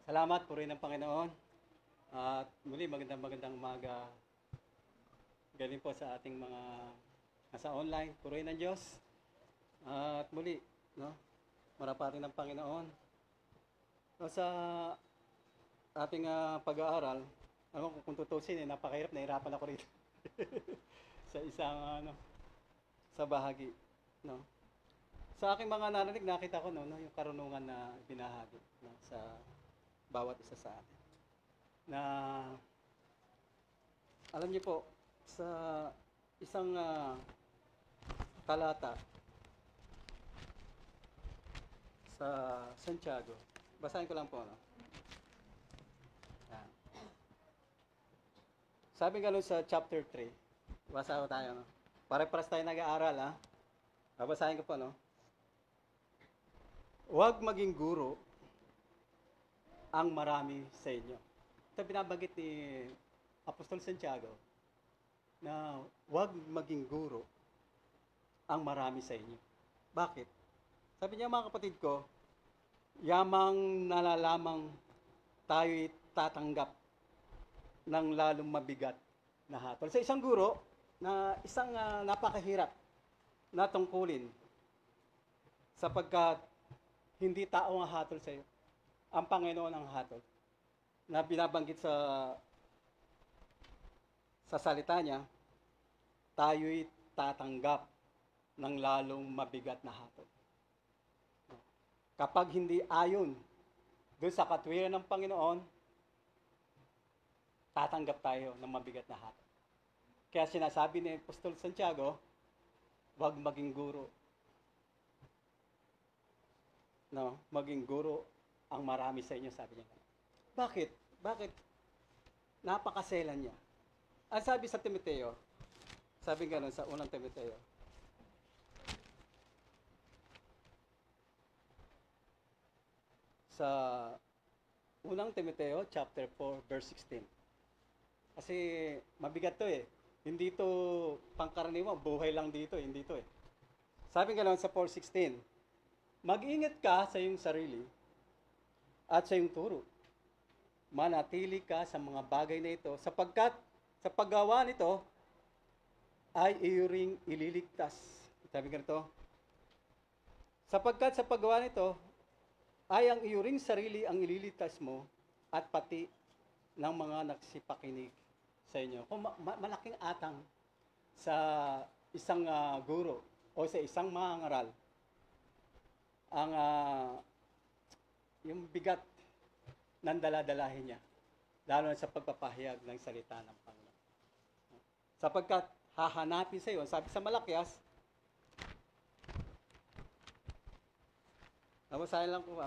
Salamat, purihin ng Panginoon. At muli, magandang umaga. Galing po sa ating mga nasa online, purihin ng Diyos. At muli, no, marapatin ng Panginoon. No, sa ating pag-aaral, kung tutusin, napakahirap, nahirapan ako rito. sa isang, sa bahagi. No? Sa aking mga narinig, nakita ko yung karunungan na binahagi sa bawat isa sa atin. Na, alam niyo po, sa isang talata sa Santiago, basahin ko lang po. Yan. Sabi nga sa chapter 3, basa ko tayo. Pare-paras tayo nag-aaral. Babasahin ko po. Huwag maging guro ang marami sa inyo. Ito binabanggit ni Apostol Santiago na huwag maging guro ang marami sa inyo. Bakit? Sabi niya, mga kapatid ko, yamang nalalamang tayo'y tatanggap ng lalong mabigat na hatol. Sa isang guro, na isang napakahirap na tungkulin sapagkat hindi tao ang hatol sa iyo. Ang Panginoon ang hatol. Na binabanggit sa salita niya, tayo'y tatanggap ng lalong mabigat na hatol. Kapag hindi ayon doon sa katwiran ng Panginoon, tatanggap tayo ng mabigat na hatol. Kaya sinasabi ni Apostol Santiago, huwag maging guro. No, maging guro ang marami sa inyo, sabi niya. Bakit? Bakit? Napakaselan niya. Ang sabi sa Timoteo, sabi gano'n sa unang Timoteo, sa unang Timoteo, chapter 4, verse 16. Kasi mabigat to Hindi to pangkaraniwan, buhay lang dito, hindi to Sabi gano'n sa 4:16, mag-ingat ka sa iyong sarili at sa iyong turo. Manatili ka sa mga bagay na ito sapagkat sa paggawa nito ay iyo ring ililigtas. Sabi ganito, sapagkat sa paggawa nito ay ang iyo ring sarili ang ililigtas mo at pati ng mga nagsipakinig sa inyo. Kung malaking atang sa isang guro o sa isang mangaral ang yung bigat ng daladalahin niya, lalo na sa pagpapahayag ng salita ng Panginoon. Sapagkat hahanapin sa iyo, sabi sa Malakias, nabasahin lang po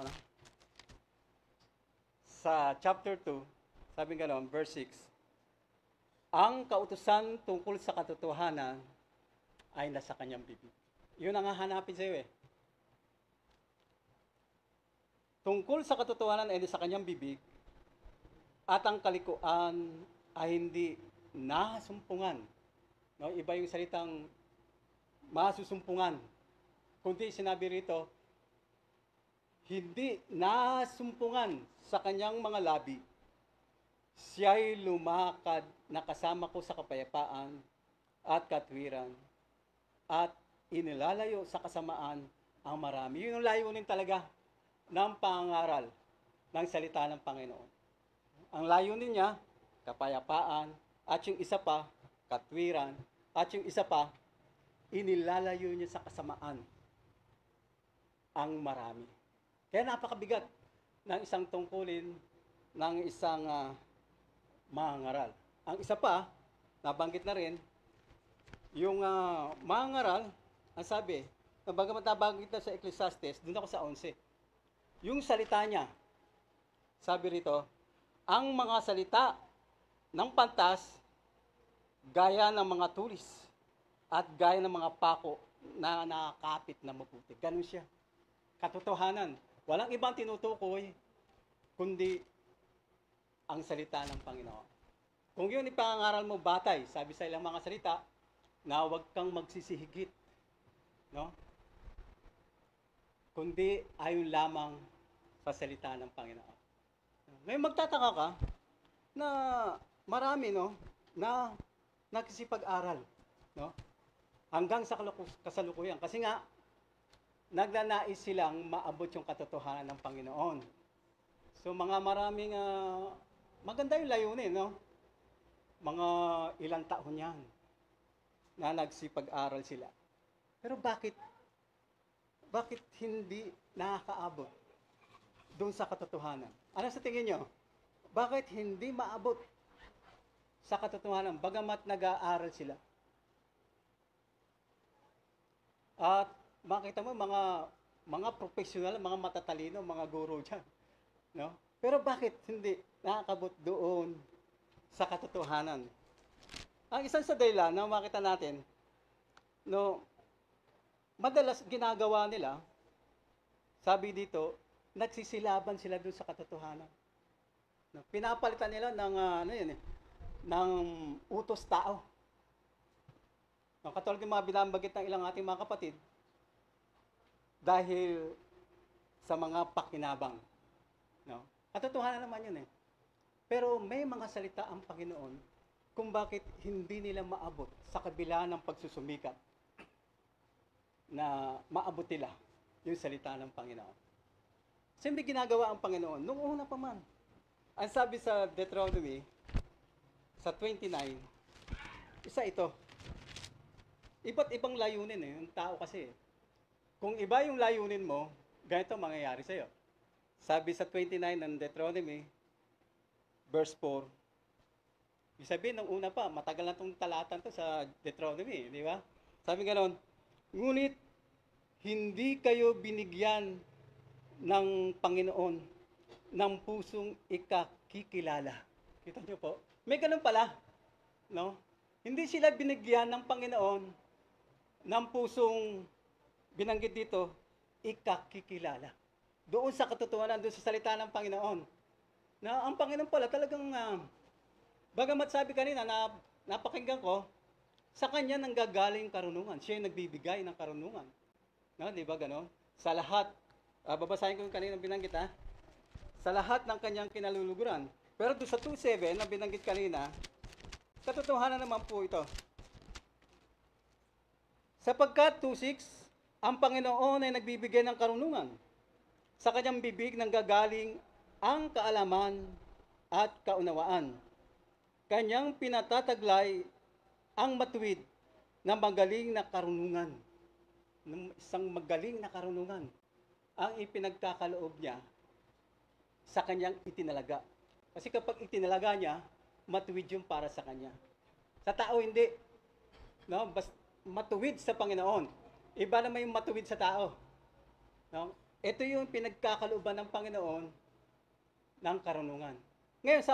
sa chapter 2, sabi gano'n, verse 6, ang kautusan tungkol sa katotohanan ay nasa kanyang bibig. Yun ang hahanapin sa iyo Tungkol sa katotohanan ay nasa kanyang bibig at ang kalikuan ay hindi nasumpungan. No, iba yung salitang masusumpungan. Kundi sinabi rito, hindi nasumpungan sa kanyang mga labi. Siya'y lumakad na kasama ko sa kapayapaan at katwiran at inilalayo sa kasamaan ang marami. Yun yung layunin talaga ng pangaral ng salita ng Panginoon. Ang layunin niya, kapayapaan, at yung isa pa, katwiran, at yung isa pa, inilalayo niya sa kasamaan ang marami. Kaya napakabigat ng isang tungkulin ng isang mangaral. Ang isa pa, nabanggit na rin, yung mangaral, ang sabi, bagamat nabanggit na sa Ecclesiastes, doon ako sa 11. Yung salita niya, sabi rito, ang mga salita ng pantas, gaya ng mga tulis, at gaya ng mga pako na nakakapit na mabuti. Ganun siya. Katotohanan. Walang ibang tinutukoy, kundi ang salita ng Panginoon. Kung yun ipangaral mo batay, sabi sa ilang mga salita, na huwag kang magsisihigit. No? Kundi ayon lamang sa salita ng Panginoon. Ngayon magtataka ka na marami, no, na nakisipag-aral, no, hanggang sa kasalukuyan. Kasi nga, nagnanais silang maabot yung katotohanan ng Panginoon. So mga maraming, maganda yung layunin, no? Mga ilang taon yan na nagsipag-aral sila. Pero bakit hindi nakakaabot doon sa katotohanan? Ano sa tingin nyo? Bakit hindi maabot sa katotohanan bagamat nag-aaral sila? At makita mo mga profesional, mga matatalino, mga guro diyan, no? Pero bakit hindi nakakabot doon sa katotohanan? Ang isang sa dahilan na makita natin, no, madalas ginagawa nila, sabi dito, nagsisilaban sila doon sa katotohanan. No, pinapalitan nila ng ng utos tao. No, katulad ng mga binanggit ng ilang ating mga kapatid, dahil sa mga pakinabang. No? Katotohanan naman yun eh. Pero may mga salita ang Panginoon kung bakit hindi nila maabot sa kabila ng pagsusumikap na maabot nila yung salita ng Panginoon. Siyempre ginagawa ang Panginoon nung una pa man. Ang sabi sa Deuteronomy, sa 29, isa ito. Iba't ibang layunin eh, yung tao kasi. Kung iba yung layunin mo, ganito mangyayari sa'yo. Sabi sa 29 ng Deuteronomy, verse 4, ibig sabihin, nung una pa, matagal na itong talatan to sa Deuteronomy, di ba? Sabi gano'n, ngunit hindi kayo binigyan ng Panginoon ng pusong ikakikilala. Kita niyo po? May ganun pala, no? Hindi sila binigyan ng Panginoon ng pusong binanggit dito, ikakikilala. Doon sa katotohanan, doon sa salita ng Panginoon. Na ang Panginoon pala talagang, bagamat sabi kanina na napakinggan ko, sa Kanya nanggagaling karunungan. Siya yung nagbibigay ng karunungan. No, di ba gano'n? Sa lahat, babasahin ko yung kanina binanggit sa lahat ng Kanyang kinaluluguran. Pero doon sa 2:7 na binanggit kanina, katotohanan naman po ito. Sapagkat 2:6, ang Panginoon ay nagbibigay ng karunungan. Sa Kanyang bibig nanggagaling ang kaalaman at kaunawaan. Kanyang pinatataglay ang matuwid na magaling na karunungan. Isang magaling na karunungan ang ipinagkakaloob niya sa Kanyang itinalaga. Kasi kapag itinalaga niya, matuwid yung para sa Kanya. Sa tao hindi. No? Matuwid sa Panginoon. Iba naman yung matuwid sa tao. No? Ito yung pinagkakalooban ng Panginoon ng karunungan. Ngayon,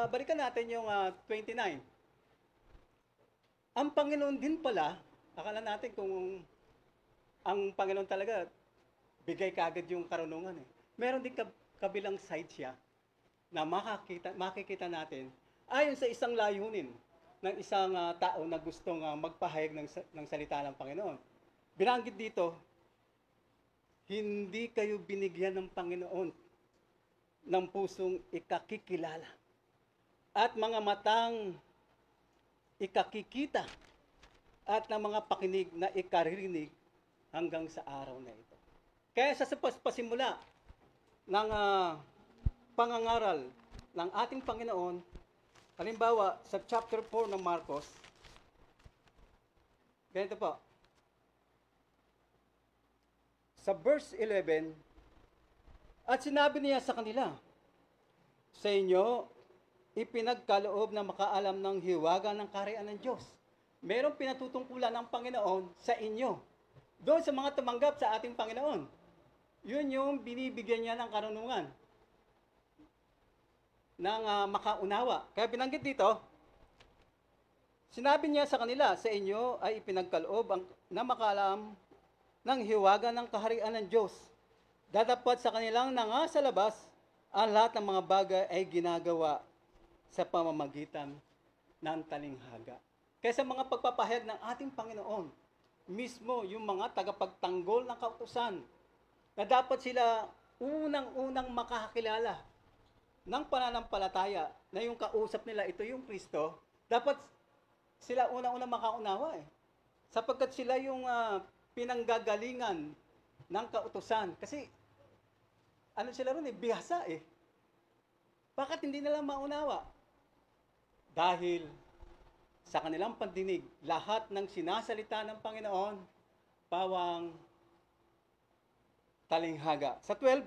balikan natin yung 29. Ang Panginoon din pala, akala natin kung ang Panginoon talaga, bigay kaagad yung karunungan eh. Meron din kabilang side siya na makikita natin ayon sa isang layunin ng isang tao na gustong magpahayag ng salita ng Panginoon. Binanggit dito, hindi kayo binigyan ng Panginoon ng pusong ikakikilala at mga matang ikakikita at ng mga pakinig na ikaririnig hanggang sa araw na ito. Kaya sa pasimula ng pangangaral ng ating Panginoon, halimbawa sa chapter 4 ng Marcos, ganito po, sa verse 11, at sinabi niya sa kanila, sa inyo, ipinagkaloob na makaalam ng hiwaga ng kaharian ng Diyos. Merong pinatutungkulan ng Panginoon sa inyo. Doon sa mga tumanggap sa ating Panginoon. Yun yung binibigyan niya ng karunungan. Ng makaunawa. Kaya binanggit dito, sinabi niya sa kanila, sa inyo ay ipinagkaloob na makaalam ng hiwaga ng kaharian ng Diyos. Dadapat sa kanilang sa labas, ang lahat ng mga bagay ay ginagawa sa pamamagitan ng talinghaga. Kaya sa mga pagpapahayag ng ating Panginoon, mismo yung mga tagapagtanggol ng kautusan, na dapat sila unang-unang makakilala ng pananampalataya na yung kausap nila, ito yung Kristo, dapat sila una-una makaunawa eh. Sapagkat sila yung pinanggagalingan ng kautusan. Kasi, ano sila ron eh, bihasa eh. Bakit hindi nila maunawa? Dahil sa kanilang pandinig, lahat ng sinasalita ng Panginoon, pawang talinghaga. Sa 12,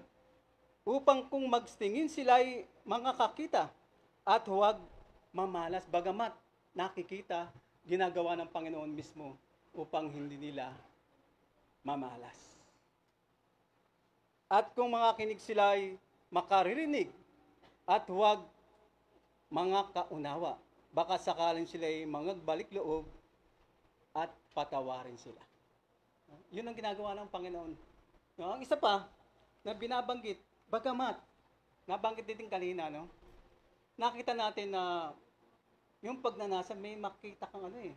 upang kung magstingin sila'y mga kakita at huwag mamalas, bagamat nakikita, ginagawa ng Panginoon mismo upang hindi nila mamalas. At kung mga kinig sila'y makaririnig at huwag mga kaunawa, baka sakaling sila'y mangagbalik loob at patawarin sila. Yun ang ginagawa ng Panginoon. No? Ang isa pa na binabanggit, bagamat, nabanggit din kanina, no? Nakita natin na yung pagnanasa, may makita kang ano eh,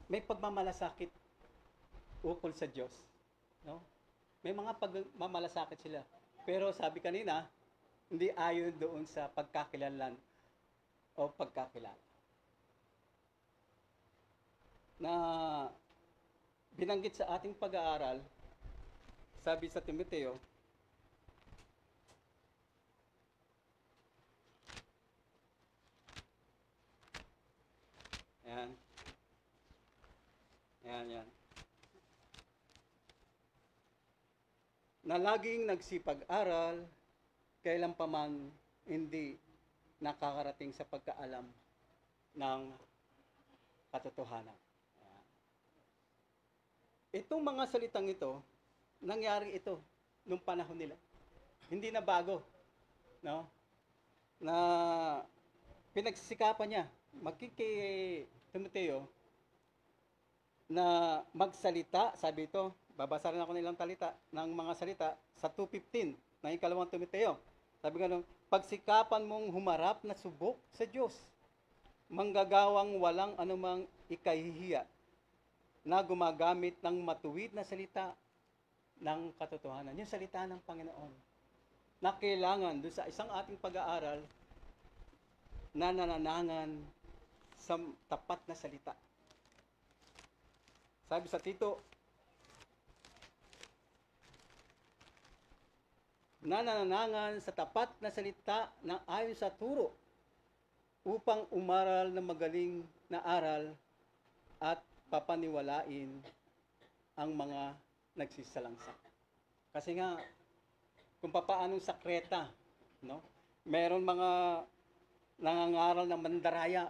may pagmamalasakit ukol sa Diyos. No? May mga pagmamalasakit sila. Pero sabi kanina, hindi ayon doon sa pagkakilanlan o pagkakilala. Na binanggit sa ating pag-aaral, sabi sa Timoteo, yan, na laging nagsipag-aral, kailan pa man hindi nakakarating sa pagkaalam ng katotohanan. Itong mga salitang ito, nangyari ito nung panahon nila. Hindi na bago, no? Na pinagsisikapan niya, magkikay Timoteo, na magsalita, sabi ito, babasahin ako nilang talita, ng mga salita, sa 2:15, ng ikalawang Timoteo. Sabi nga, pagsikapan mong humarap na subok sa Diyos, manggagawang walang anumang ikahihiya, na gumagamit ng matuwid na salita ng katotohanan. Yung salita ng Panginoon, na kailangan doon sa isang ating pag-aaral, na nananangan sa tapat na salita. Sabi sa Tito, na nananangan sa tapat na salita na ayon sa turo upang umaral ng magaling na aral at papaniwalain ang mga nagsisalangsak. Kasi nga, kung papaanong sakreta, no? Meron mga nangangaral ng mandaraya,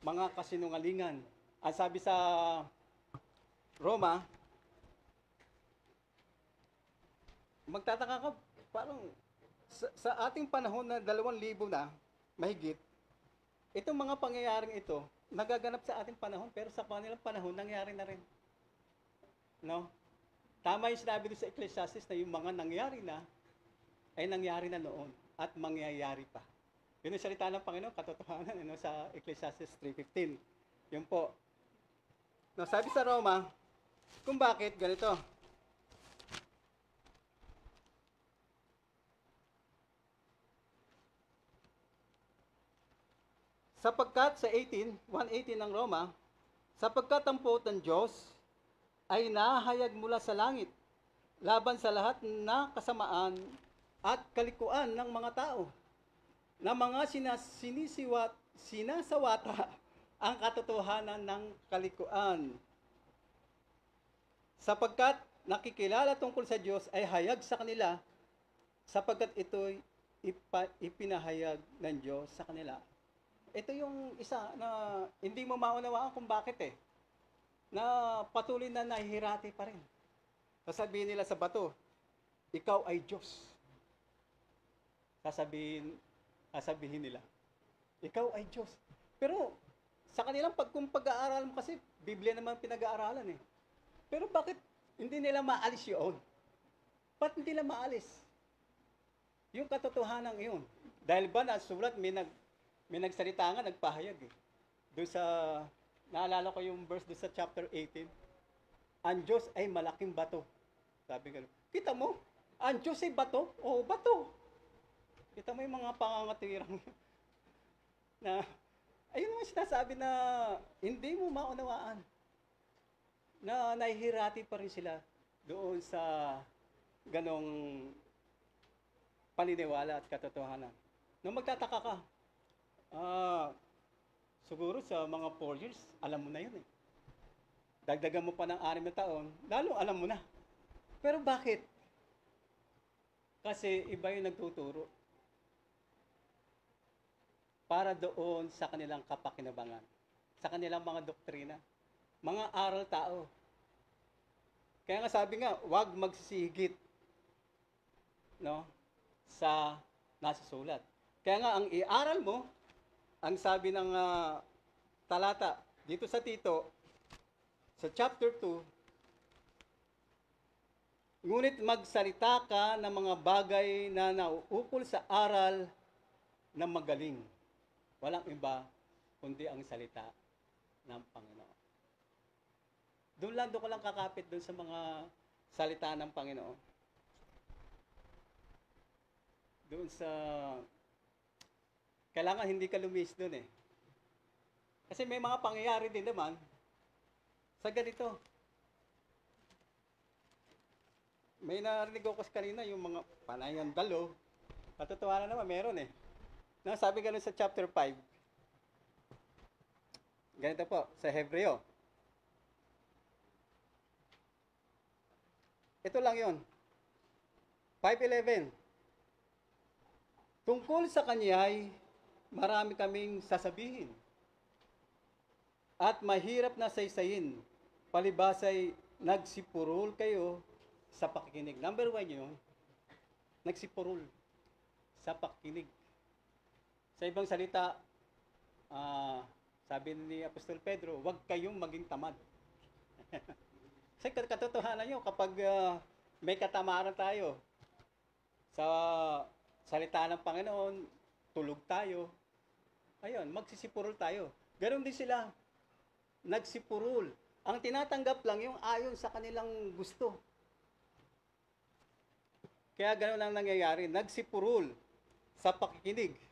mga kasinungalingan. Ang sabi sa Roma, magtataka ka, parang sa ating panahon na 2,000 na, mahigit, itong mga pangyayaring ito, nagaganap sa ating panahon, pero sa kanilang panahon, nangyari na rin. No? Tama yung sinabi doon sa Ecclesiastes na yung mga nangyari na, ay nangyari na noon, at mangyayari pa. Yun ang salita ng Panginoon, katotohanan, sa Ecclesiastes 3:15. Yun po. No, sabi sa Roma, kung bakit ganito. Sapagkat sa 1:18 ng Roma, sapagkat ang puot ng Diyos ay nahayag mula sa langit laban sa lahat na kasamaan at kalikuan ng mga tao, na mga sinasawata ang katotohanan ng kalikuan. Sapagkat nakikilala tungkol sa Diyos ay hayag sa kanila, sapagkat ito'y ipinahayag ng Diyos sa kanila. Ito yung isa na hindi mo maunawaan kung bakit na patuloy na nahihirati pa rin. Sasabihin nila sa bato, ikaw ay Diyos. Sasabihin nila, ikaw ay Diyos. Pero sa kanilang pag-aaral mo kasi, Biblia naman pinag-aaralan Pero bakit hindi nila maalis yun? Ba't hindi nila maalis? Yung katotohanan yun. Dahil ba nasulat, may nagsalita nga, nagpahayag Doon sa, naalala ko yung verse doon sa chapter 18, ang Diyos ay malaking bato. Sabi nga, kita mo, ang Diyos ay bato? Oo, bato. Kita mo yung mga pangangatwirang na, ayun naman sinasabi na hindi mo maunawaan. Na nahihirati pa rin sila doon sa ganong paniniwala at katotohanan. Nung magtataka ka, siguro sa mga 4 years, alam mo na yun eh. Dagdagan mo pa ng 6 na taon, lalo alam mo na. Pero bakit? Kasi iba yung nagtuturo. Para doon sa kanilang kapakinabangan, sa kanilang mga doktrina, mga aral tao. Kaya nga sabi nga, huwag magsisigit, no, sa nasa sulat. Kaya nga, ang iaral mo, ang sabi ng talata dito sa Tito, sa chapter 2, ngunit magsalita ka ng mga bagay na nauukol sa aral na magaling. Walang iba, kundi ang salita ng Panginoon. Doon ko lang kakapit doon sa mga salita ng Panginoon. Doon sa, kailangan hindi ka lumis doon eh. Kasi may mga pangyayari din naman sa ganito. May narinig ko kanina yung mga panayang dalo. Katotohanan naman, meron eh. Sabi ganun sa chapter 5. Ganito po, sa Hebreo. Ito lang yon. 5:11. Tungkol sa kanya'y marami kaming sasabihin. At mahirap na saysayin. Palibasay nagsipurol kayo sa pakikinig. Number 1 yun. Nagsipurol sa pakikinig. Sa ibang salita, sabi ni Apostol Pedro, huwag kayong maging tamad. Kasi katotohanan nyo, kapag may katamaran tayo sa salita ng Panginoon, tulog tayo, ayun, magsisipurol tayo. Ganon din sila, nagsipurol. Ang tinatanggap lang yung ayon sa kanilang gusto. Kaya ganon lang nangyayari, nagsipurol sa pakikinig.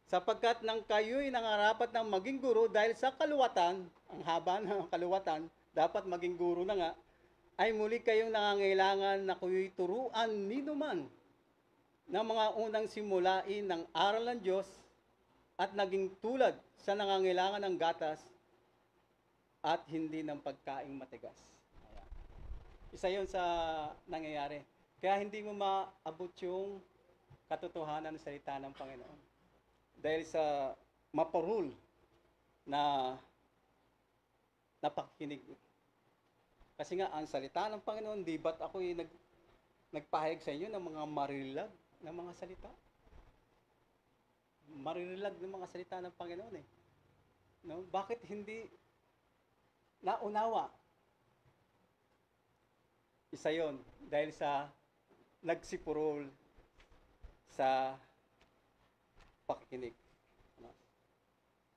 Sapagkat nang kayo'y nangarapat ng maging guro dahil sa kaluwatan, ang haba ng kaluwatan, dapat maging guro na nga, ay muli kayong nangangailangan na kayo'y turuan ninuman ng mga unang simulain ng aral ng Diyos at naging tulad sa nangangailangan ng gatas at hindi ng pagkaing matigas. Ayan. Isa yun sa nangyayari. Kaya hindi mo maabot yung katotohanan ng salita ng Panginoon. Dahil sa maparul na napakikinig. Kasi nga, ang salita ng Panginoon, di ba't ako'y nagpahayag sa inyo ng mga marilag na mga salita? Marilag ng mga salita ng Panginoon eh. No? Bakit hindi naunawa? Isa yon dahil sa nagsipurol sa pakikinig.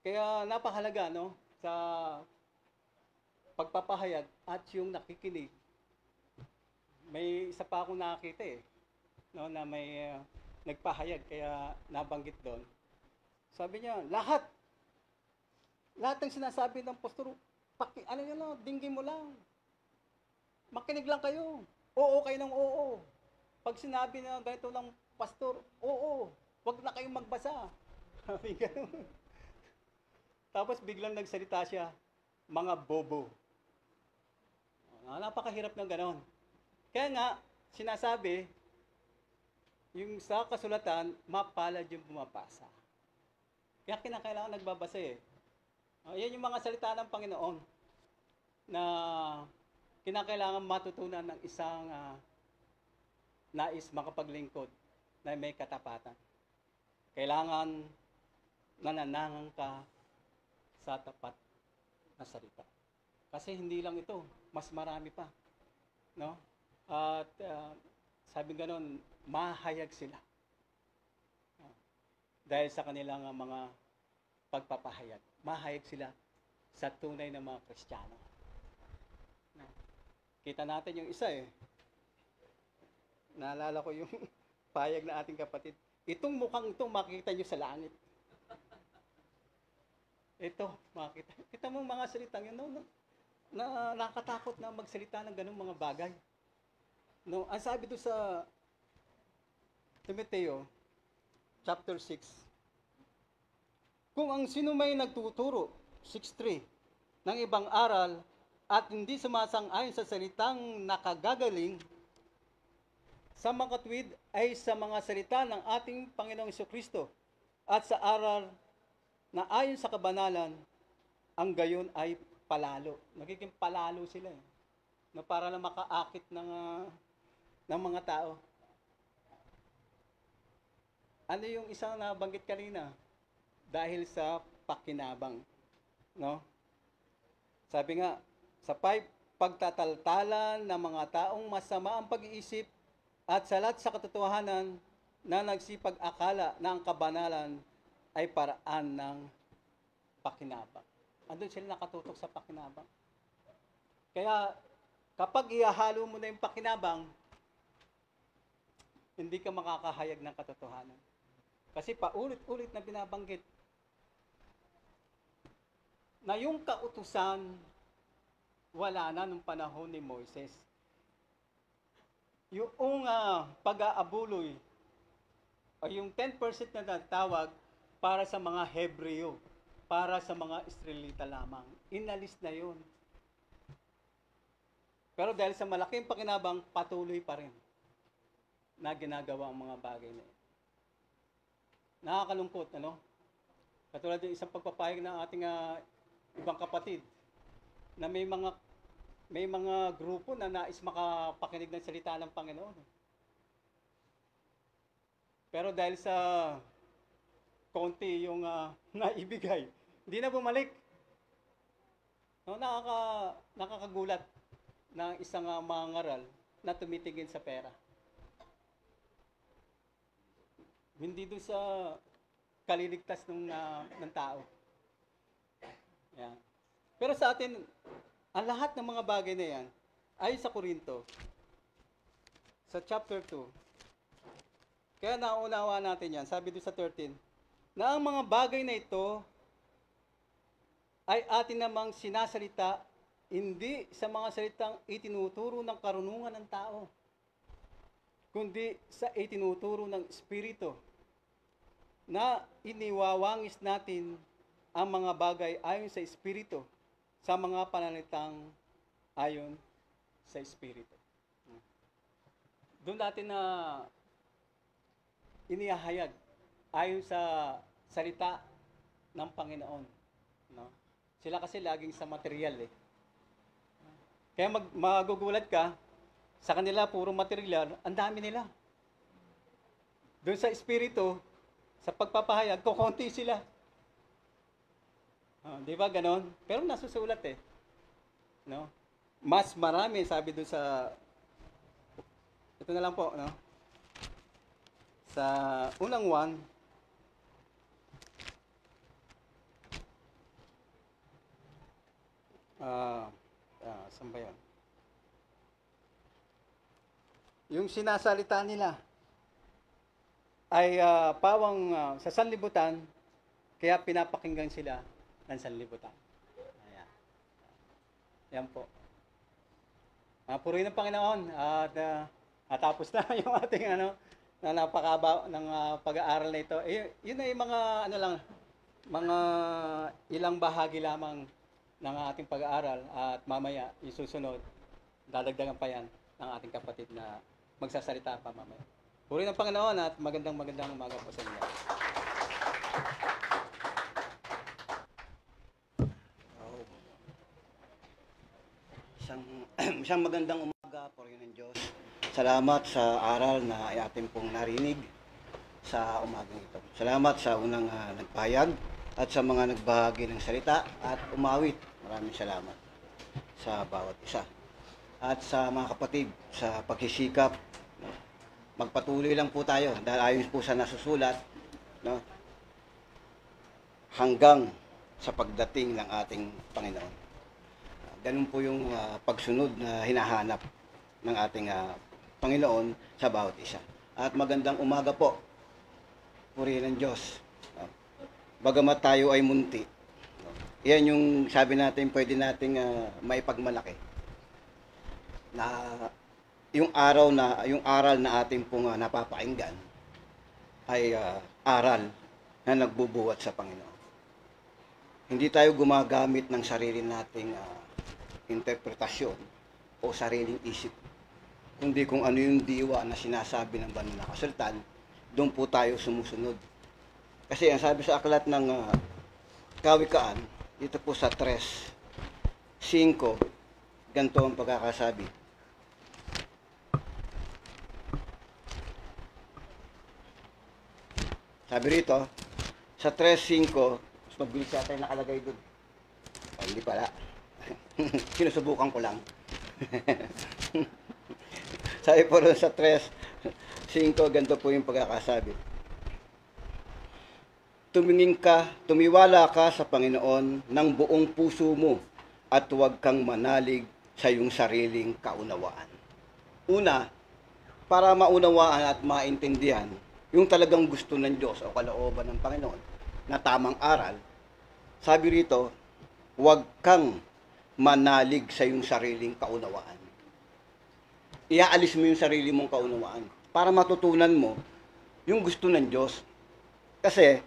Kaya napakahalaga no sa pagpapahayag at yung nakikinig. May isa pa akong nakakita eh no na may nagpahayag kaya nabanggit doon. Sabi niya, lahat ng sinasabi ng pastor, dinggin mo lang. Makinig lang kayo. Oo kayo ng oo. Pag sinabi na ganito ng pastor, oo. Huwag na kayong magbasa. Sabi ganun. Tapos biglang nagsalita siya, mga bobo. Napakahirap ng ganon. Kaya nga, sinasabi, yung sa kasulatan, mapalad yung pumapasa. Kaya kinakailangan nagbabasa eh. Yan yung mga salita ng Panginoon na kinakailangan matutunan ng isang nais makapaglingkod na may katapatan. Kailangan nananangan ka sa tapat na salita. Kasi hindi lang ito, mas marami pa. No? At sabi ganon, mahayag sila. Dahil sa kanilang mga pagpapahayag. Mahayag sila sa tunay na mga Kristiyano. No? Kita natin yung isa eh. Naalala ko yung pahayag na ating kapatid. Itong mukhang ito, makikita nyo sa langit. Ito, makita. Kita mo mga salitang yun, no? Na nakakatakot na magsalita ng ganung mga bagay. No, ang sabi doon sa Timoteo, chapter 6, kung ang sino may nagtuturo, 6:3, ng ibang aral at hindi sumasang-ayon sa salitang nakagagaling sa makatwid ay sa mga salita ng ating Panginoong Jesucristo at sa aral na ayon sa kabanalan, ang gayon ay palalo. Nagiging palalo sila na para na makaakit ng mga tao. Ano yung isang nabanggit kanina? Dahil sa pakinabang. No? Sabi nga, sa pagtataltalan ng mga taong masama ang pag-iisip at salat sa katotohanan na nagsipag-akala na ang kabanalan ay paraan ng pakinabang. Andun sila nakatutok sa pakinabang. Kaya, kapag ihahalo mo na yung pakinabang, hindi ka makakahayag ng katotohanan. Kasi paulit-ulit na binabanggit na yung kautusan wala na nung panahon ni Moises. Yung pag-aabuloy ay yung 10% na natawag para sa mga Hebreo, para sa mga Israelita lamang. Inalis na yun. Pero dahil sa malaking pakinabang, patuloy pa rin na ginagawa ang mga bagay na yun. Nakakalungkot, ano? Katulad yung isang pagpapahayag ng ating ibang kapatid na may mga grupo na nais makapakinig ng salita ng Panginoon. Pero dahil sa konti yung naibigay, hindi na bumalik. No, nakakagulat na isang mangaral na tumitingin sa pera. Hindi doon sa kaliligtas ng tao. Yan. Pero sa atin, ang lahat ng mga bagay na yan, ay sa Korinto, sa chapter 2, kaya nauunawa natin yan, sabi doon sa 13, na ang mga bagay na ito ay atin namang sinasalita, hindi sa mga salitang itinuturo ng karunungan ng tao, kundi sa itinuturo ng Espiritu, na iniwawangis natin ang mga bagay ayon sa Espiritu, sa mga pananalitang ayon sa Espiritu. Doon natin na inihahayag ayon sa salita ng Panginoon. No? Sila kasi laging sa material Kaya magugulat ka, sa kanila puro material, ang dami nila. Doon sa Espiritu, sa pagpapahayag, kukunti sila. Di ba ganon? Pero nasusulat No? Mas marami, sabi doon sa, ito na lang po, no? Sa unang 1, saan ba yun? Yung sinasalita nila ay pawang sa sanlibutan, kaya pinapakinggan sila ng sanlibutan. Ayan. Yan po. Purihin ng Panginoon at natapos na yung ating na napakaba ng pag-aaral na ito. Yun ay mga mga ilang bahagi lamang ng ating pag-aaral at mamaya isusunod, dadagdagan pa yan ng ating kapatid na magsasalita pa mamaya. Purihin ng Panginoon at magandang umaga po sa inyo. Isang magandang umaga po rin ng Diyos. Salamat sa aral na ating pong narinig sa umagang ito. Salamat sa unang nagpahayag at sa mga nagbahagi ng salita at umawit. Maraming salamat sa bawat isa. At sa mga kapatid sa pagsisikap, magpatuloy lang po tayo dahil ayon po sa nasusulat, hanggang sa pagdating ng ating Panginoon. Ganun po yung pagsunod na hinahanap ng ating Panginoon sa bawat isa. At magandang umaga po purihin ng Diyos. No? Bagamat tayo ay munti. No? Yan yung sabi natin, pwede nating maipagmalaki. Na yung aral na ating pong napapakinggan ay aral na nagbubuhat sa Panginoon. Hindi tayo gumagamit ng sarili nating interpretasyon o sariling isip, kundi kung ano yung diwa na sinasabi ng banal na kasulatan, doon po tayo sumusunod. Kasi ang sabi sa aklat ng Kawikaan, dito po sa 3:5, ganito ang pagkakasabi. Sabi rito, sa 3:5, mas mabilis yata yung nakalagay doon. Hindi pala. Sinusubukan ko lang. Sabi po rin sa 3:5, ganito po yung pagkakasabi. Tumiwala ka sa Panginoon ng buong puso mo at huwag kang manalig sa iyong sariling kaunawaan. Una, para maunawaan at maintindihan yung talagang gusto ng Diyos o kalooban ng Panginoon na tamang aral, sabi rito, huwag kang manalig sa iyong sariling kaunawaan. Iaalis mo yung sarili mong kaunawaan para matutunan mo yung gusto ng Diyos. Kasi,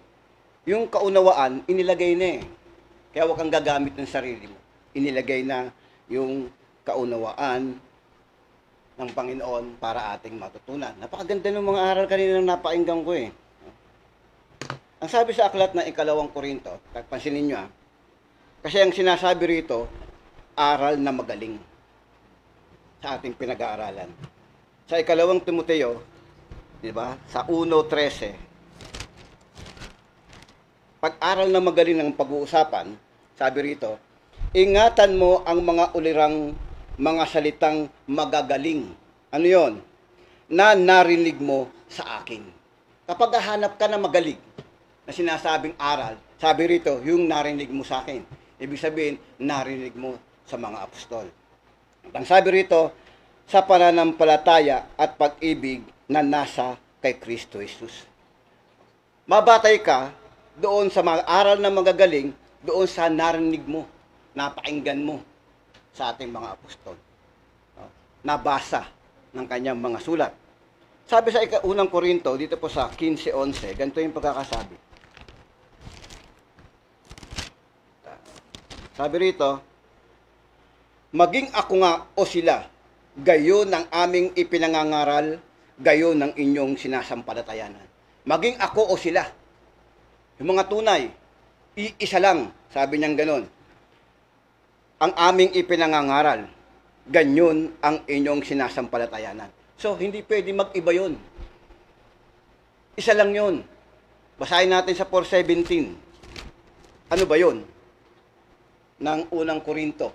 yung kaunawaan, inilagay na eh. Kaya huwag kang gagamit ng sarili mo. Inilagay na yung kaunawaan ng Panginoon para ating matutunan. Napakaganda ng mga aral kanina ng napainggan ko eh. Ang sabi sa aklat ng 2 Korinto, pansinin nyo kasi ang sinasabi rito, aral na magaling sa ating pinag-aaralan. Sa 2 Timoteo, di ba? Sa 1:13, pag-aral na magaling ng pag-uusapan, sabi rito, ingatan mo ang mga ulirang mga salitang magagaling. Ano yon? Na narinig mo sa akin. Kapag hahanap ka na magaling na sinasabing aral, sabi rito, yung narinig mo sa akin. Ibig sabihin, narinig mo sa mga apostol. Ang sabi rito, sa pananampalataya at pag-ibig na nasa kay Kristo Jesus. Mabatay ka doon sa mga aral na magagaling, doon sa narinig mo, napakinggan mo sa ating mga apostol. Nabasa ng kanyang mga sulat. Sabi sa 1 Korinto, dito po sa 15:11, ganito yung pagkakasabi. Sabi rito, maging ako nga o sila, gayon ng aming ipinangangaral, gayon ng inyong sinasampalatayanan. Maging ako o sila. Yung mga tunay, iisa lang, sabi niyang ganon. Ang aming ipinangangaral, ganyan ang inyong sinasampalatayanan. So, hindi pwede mag-iba yun. Isa lang yun. Basahin natin sa 4:17. Ano ba yun? Ng 1 Korinto.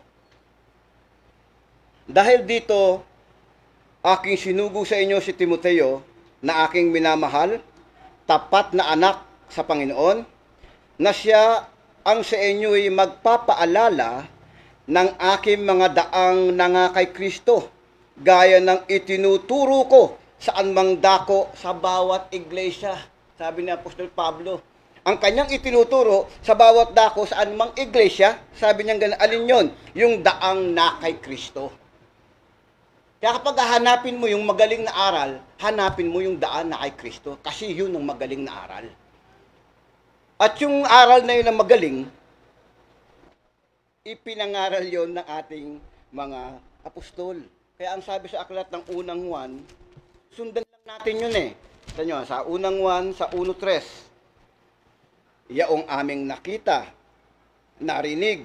Dahil dito, aking sinugo sa inyo si Timoteo, na aking minamahal, tapat na anak sa Panginoon, na siya ang sa inyo'y magpapaalala ng aking mga daang nangakay Kristo, gaya ng itinuturo ko saan mang dako sa bawat iglesia. Sabi ni Apostol Pablo, ang kanyang itinuturo sa bawat dako saan mang iglesia, sabi niya ganun, alin yon? Yung daang na kay Kristo. Kaya kapag hanapin mo yung magaling na aral, hanapin mo yung daan na kay Kristo, kasi yun ang magaling na aral. At yung aral na yun na magaling, ipinangaral yon ng ating mga apostol. Kaya ang sabi sa aklat ng unang Juan, sundan lang natin yun eh. Sa unang Juan, sa 1:3, yaong aming nakita, narinig,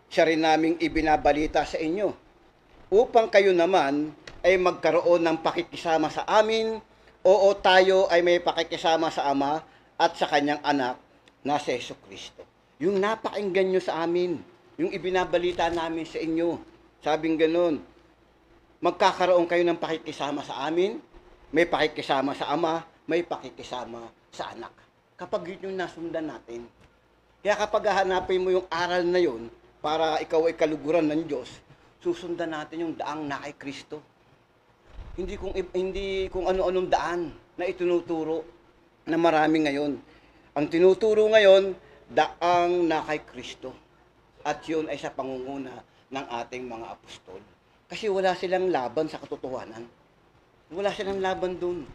siya rin naming ibinabalita sa inyo, upang kayo naman ay magkaroon ng pakikisama sa amin, oo tayo ay may pakikisama sa Ama at sa kanyang anak na si Jesucristo. Yung napakinggan nyo sa amin, yung ibinabalita namin sa inyo, sabing ganun, magkakaroon kayo ng pakikisama sa amin, may pakikisama sa Ama, may pakikisama sa anak. Kapag yun yung nasundan natin. Kaya kapag hahanapin mo yung aral na yun, para ikaw ay kaluguran ng Diyos, susundan natin yung daang na kay Kristo. Hindi kung ano-anong daan na itinuturo na marami ngayon. Ang tinuturo ngayon, daang na kay Kristo. At yun ay sa pangunguna ng ating mga apostol. Kasi wala silang laban sa katotohanan. Wala silang laban dun.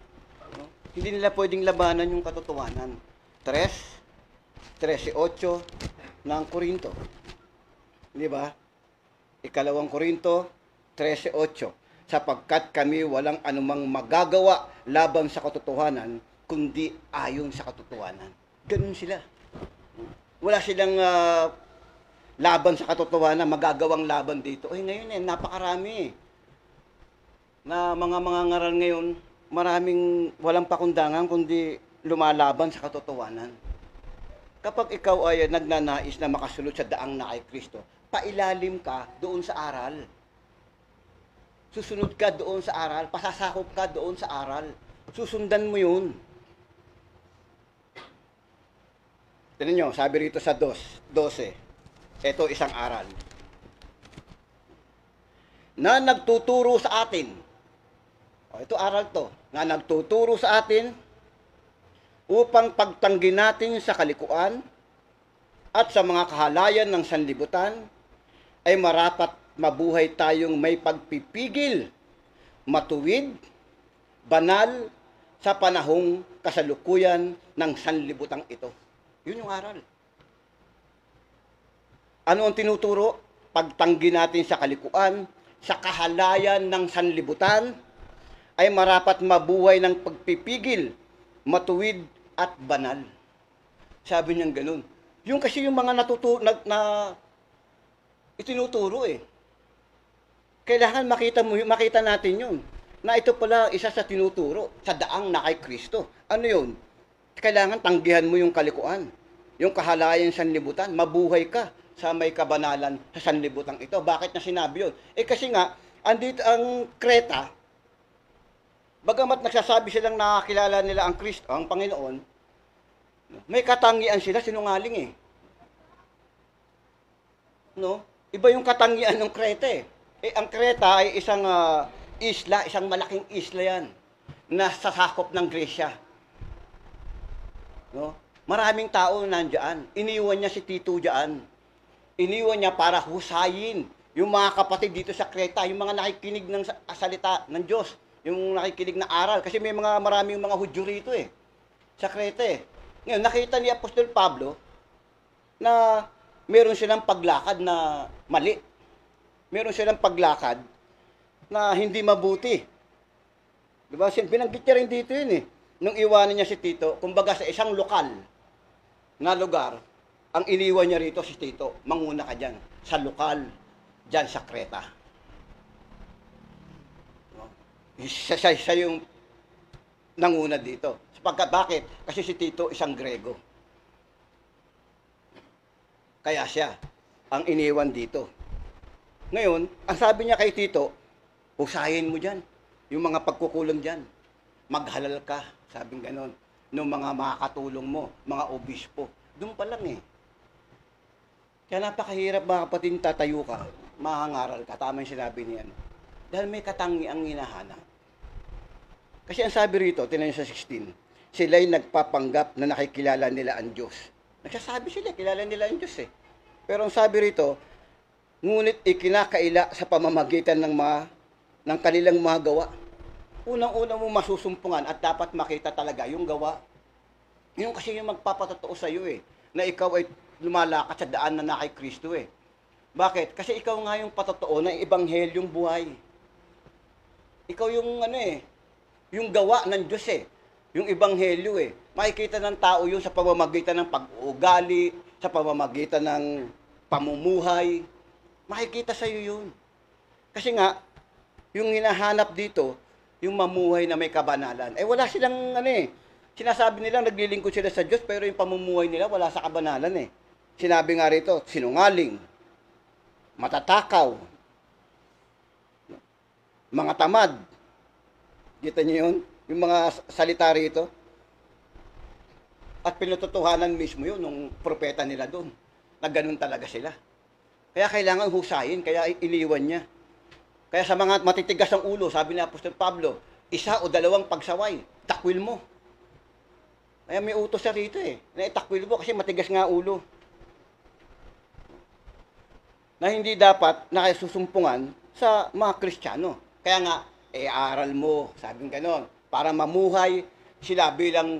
No? Hindi nila pwedeng labanan yung katotohanan. 13:8 ng Korinto. Di ba? Ikalawang Korinto 13:8. Sapagkat kami walang anumang magagawa laban sa katotohanan, kundi ayon sa katotohanan. Ganun sila. Wala silang laban sa katotohanan, magagawang laban dito. Ay ngayon napakarami na mga ngaral ngayon, maraming walang pakundangan kundi lumalaban sa katotohanan. Kapag ikaw ay nagnanais na makasunod sa daang na kay Kristo, pailalim ka doon sa aral. Susunod ka doon sa aral, pasasakop ka doon sa aral. Susundan mo yun. Tignan nyo, sabi rito sa 12. Ito isang aral. Na nagtuturo sa atin. Ito aral to. Na nagtuturo sa atin upang pagtanggi natin sa kalikuan at sa mga kahalayan ng sanlibutan ay marapat mabuhay tayong may pagpipigil, matuwid, banal sa panahong kasalukuyan ng sanlibutang ito. Yun yung aral. Ano ang tinuturo? Pagtanggi natin sa kalikuan, sa kahalayan ng sanlibutan, ay marapat mabuhay ng pagpipigil, matuwid at banal. Sabi niyang ganun. Yung kasi yung mga itinuturo Kailangan makita natin yun. Na ito pala isa sa tinuturo, sa daang na kay Kristo. Ano yun? Kailangan tanggihan mo yung kalikuan. Yung kahalayan sa sanlibutan, mabuhay ka sa may kabanalan sa sanlibutang ito. Bakit na sinabi yun? Kasi nga, andito ang Kreta, bagamat nagsasabi silang nakakilala nila ang Kristo, ang Panginoon, may katangian sila, sinungaling No? Iba yung katangian ng Kreta ang Kreta ay isang isla, isang malaking isla yan, na sasakop ng Gresya. No? Maraming tao nandiyan. Iniwan niya si Tito diyan. Iniwan niya para husayin yung mga kapatid dito sa Kreta, yung mga nakikinig ng salita ng Diyos, yung nakikinig na aral. Kasi may maraming mga Hudyo rito sa Kreta Ngayon, nakita ni Apostol Pablo na meron silang paglakad na mali. Meron silang paglakad na hindi mabuti. Diba? Binanggit niya rin dito Nung iwanan niya si Tito, kumbaga sa isang lokal na lugar, ang iniwan niya rito si Tito, manguna ka dyan, sa lokal, dyan sa Kreta. Siya yung nanguna dito. Bakit? Kasi si Tito isang Grego. Kaya siya ang iniwan dito. Ngayon, ang sabi niya kay Tito, husayin mo dyan. Yung mga pagkukulang dyan. Maghalal ka, sabing ganon. Nung mga makakatulong mo, mga obispo. Doon pa lang Kaya napakahirap mga kapatid, tatayo ka, mahangaral ka. Tama yung sinabi niya. Dahil may katangiang hinahanap. Kasi ang sabi rito, tinan niyo sa 16, sila'y nagpapanggap na nakikilala nila ang Diyos. Nagsasabi sila, kilala nila ang Diyos Pero ang sabi rito, ngunit ikinakaila sa pamamagitan ng kanilang mga gawa. Unang-una mo masusumpungan at dapat makita talaga yung gawa. Yung kasi yung magpapatotoo sa iyo na ikaw ay lumalakad sa daan na kay Kristo Bakit? Kasi ikaw nga yung patotoo ng ebanghelyong buhay. Ikaw yung yung gawa ng Diyos yung ebanghelyo Makikita ng tao yun sa pamamagitan ng pag-uugali, sa pamamagitan ng pamumuhay. Makikita sa iyo yun. Kasi nga, yung hinahanap dito, yung mamuhay na may kabanalan. Wala silang sinasabi nila naglilingkod sila sa Diyos, pero yung pamumuhay nila wala sa kabanalan Sinabi nga rito, sinungaling, matatakaw, mga tamad. Kita niyo yun? Yung mga salita rito. At pinututuhanan mismo yun nung propeta nila doon. Na ganun talaga sila. Kaya kailangan husayin, kaya iniwan niya. Kaya sa mga matitigas ang ulo, sabi ni Apostol Pablo, 1 o 2 pagsaway, takwil mo. Kaya may utos siya rito eh. Na itakwil mo kasi matigas nga ulo. Na hindi dapat nakasusumpungan sa mga Kristiyano. Kaya nga, aral mo, sabing ganon, para mamuhay sila bilang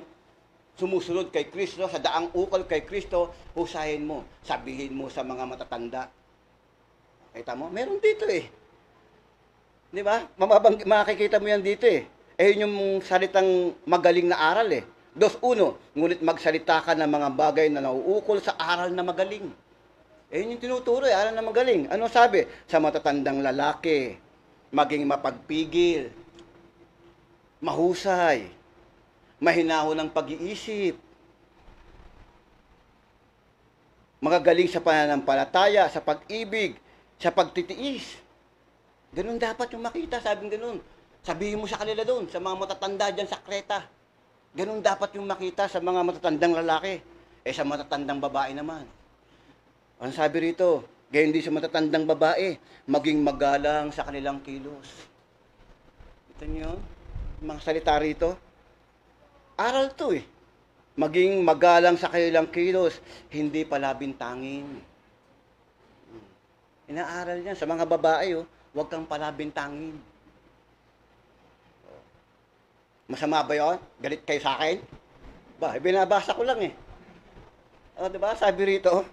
sumusunod kay Kristo, sa daang ukol kay Kristo, husayin mo, sabihin mo sa mga matatanda. Kita mo? Meron dito eh. Di ba? Makikita mo yan dito eh. Eh yun yung salitang magaling na aral eh. 2:1, ngunit magsalita ka ng mga bagay na nauukol sa aral na magaling. Eh yun yung tinuturo eh, aral na magaling. Ano sabi? Sa matatandang lalaki, maging mapagpigil, mahusay, mahinahon ng pag-iisip, magagaling sa pananampalataya, sa pag-ibig, sa pagtitiis. Ganun dapat yung makita, sabing ganun. Sabihin mo sa kanila doon, sa mga matatanda dyan sa Kreta. Ganun dapat yung makita sa mga matatandang lalaki. Eh sa matatandang babae naman. Ang sabi rito, gayon din sa matatandang babae, maging magalang sa kanilang kilos. Ito niyo, mga salita rito. Aral to eh. Maging magalang sa kanilang kilos, hindi palabintangin. Inaaral niya sa mga babae, huwag kang palabintangin. Masama ba yun? Galit kayo sa akin? Ba, binabasa ko lang eh. O, diba? Sabi rito,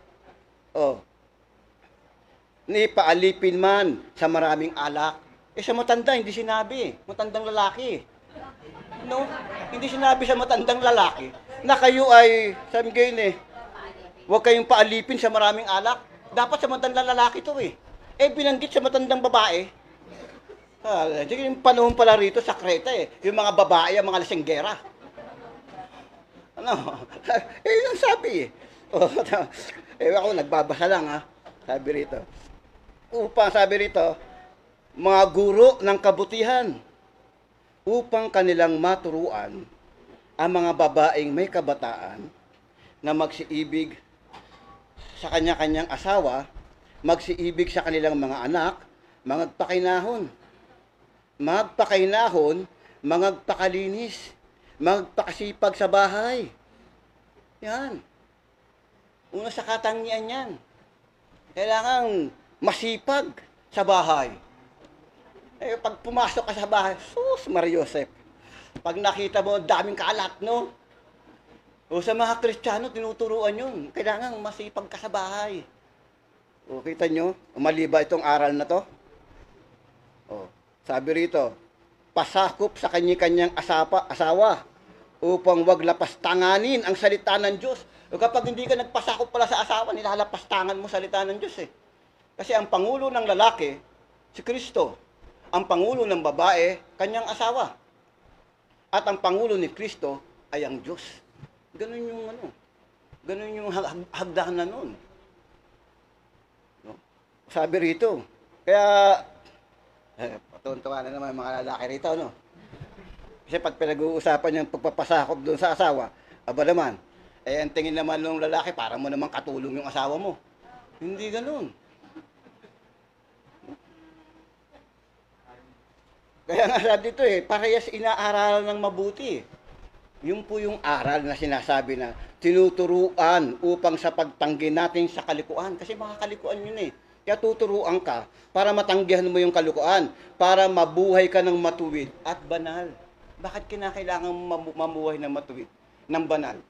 ni paalipin man sa maraming alak. Eh, sa matanda, hindi sinabi. Matandang lalaki. No? Hindi sinabi sa matandang lalaki na kayo ay, sabi ngayon eh, huwag kayong paalipin sa maraming alak. Dapat sa matandang lalaki to eh. Eh, binanggit sa matandang babae. Yung panahon pala rito sa Kreta eh. Yung mga babae, yung mga lasinggera. Ano? Eh, yun ang sabi eh. Ako, nagbabasa lang ha. Sabi rito. Upang, sabi rito, mga guro ng kabutihan. Upang kanilang maturuan ang mga babaeng may kabataan na magsiibig sa kanya-kanyang asawa, magsiibig sa kanilang mga anak, magpakinahon, magpakalinis, magpakasipag sa bahay. Yan. Una sa katangian yan. Kailangan masipag sa bahay. Eh, pag pumasok ka sa bahay, sus, Mariosep. Pag nakita mo, daming kalat, no? O sa mga Kristiyano, tinuturuan yun. Kailangan masipag ka sa bahay. O, kita nyo, umaliba itong aral na to. O, sabi rito, pasakop sa kanya-kanyang asawa upang wag lapastanganin ang salita ng Diyos. O kapag hindi ka nagpasakop pala sa asawa, nilalapastangan mo salita ng Diyos eh. Kasi ang pangulo ng lalaki, si Kristo. Ang pangulo ng babae, kanyang asawa. At ang pangulo ni Kristo ay ang Diyos. Ganun yung ganun yung hagdahan na nun. No? Sabi rito, kaya, patuntuan na naman mga lalaki rito, no? Kasi pag pinag-uusapan yung pagpapasakop doon sa asawa, aba naman, eh ang tingin naman ng lalaki, para mo naman katulong yung asawa mo. Hindi ganun. Kaya nga sabi dito eh, parehas inaaralan ng mabuti. Yung po yung aral na sinasabi na tinuturuan upang sa pagtanggi natin sa kalikuan. Kasi mga kalikuan yun eh. Kaya tuturuan ka para matanggihan mo yung kalikuan, para mabuhay ka ng matuwid at banal. Bakit kinakailangan mamuhay ng matuwid, ng banal?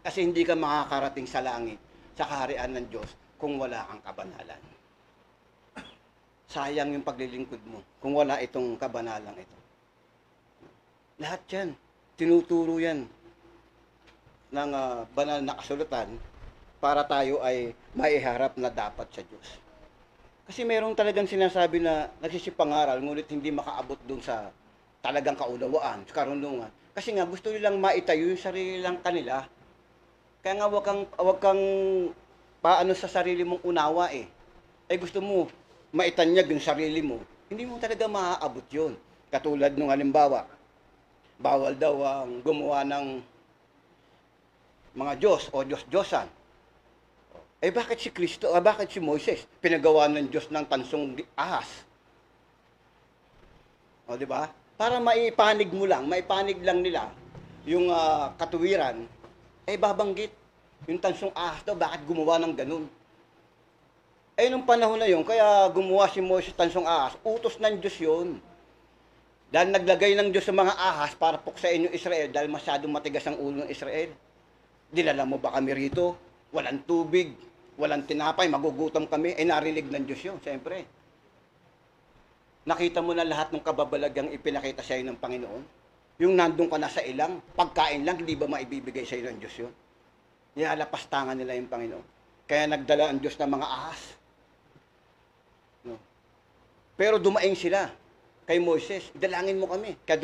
Kasi hindi ka makakarating sa langit, sa kaharian ng Diyos, kung wala kang kabanalan. Sayang yung paglilingkod mo kung wala itong kabanalang ito. Lahat yan, tinuturo yan ng banal na kasulatan para tayo ay maiharap na dapat sa Diyos. Kasi merong talagang sinasabi na nagsisipangaral, ngunit hindi makaabot dun sa talagang kaunawaan, sa karunungan. Kasi nga, gusto nilang maitayo yung sarili lang kanila. Kaya nga, wag kang paano sa sarili mong unawa eh. Eh gusto mo, maitanyag yung sarili mo, hindi mo talaga maaabot yun. Katulad nung halimbawa, bawal daw ang gumawa ng mga Diyos o Diyos-Diyosan. Eh bakit si Kristo, bakit si Moises pinagawa ng Diyos ng tansong ahas? O di ba? Para maipanig lang nila yung katuwiran babanggit. Yung tansong ahas daw, bakit gumawa ng ganun? Nung panahon na yun, kaya gumawa si Moses tansong ahas, utos ng Diyos yun. Dahil naglagay ng Diyos sa mga ahas para puksain yung Israel dahil masyadong matigas ang ulo ng Israel. Dinala mo ba kami rito? Walang tubig, walang tinapay, magugutom kami. Narinig ng Diyos yun, siyempre. Nakita mo na lahat ng kababalagang ipinakita sa iyo ng Panginoon? Yung nandun ka na sa ilang, pagkain lang, hindi ba maibibigay sa iyo ng Diyos yun? Nilalapastangan nila yung Panginoon. Kaya nagdala ang Diyos ng mga ahas. No? Pero dumaing sila kay Moises. Idalangin mo kami. Kaya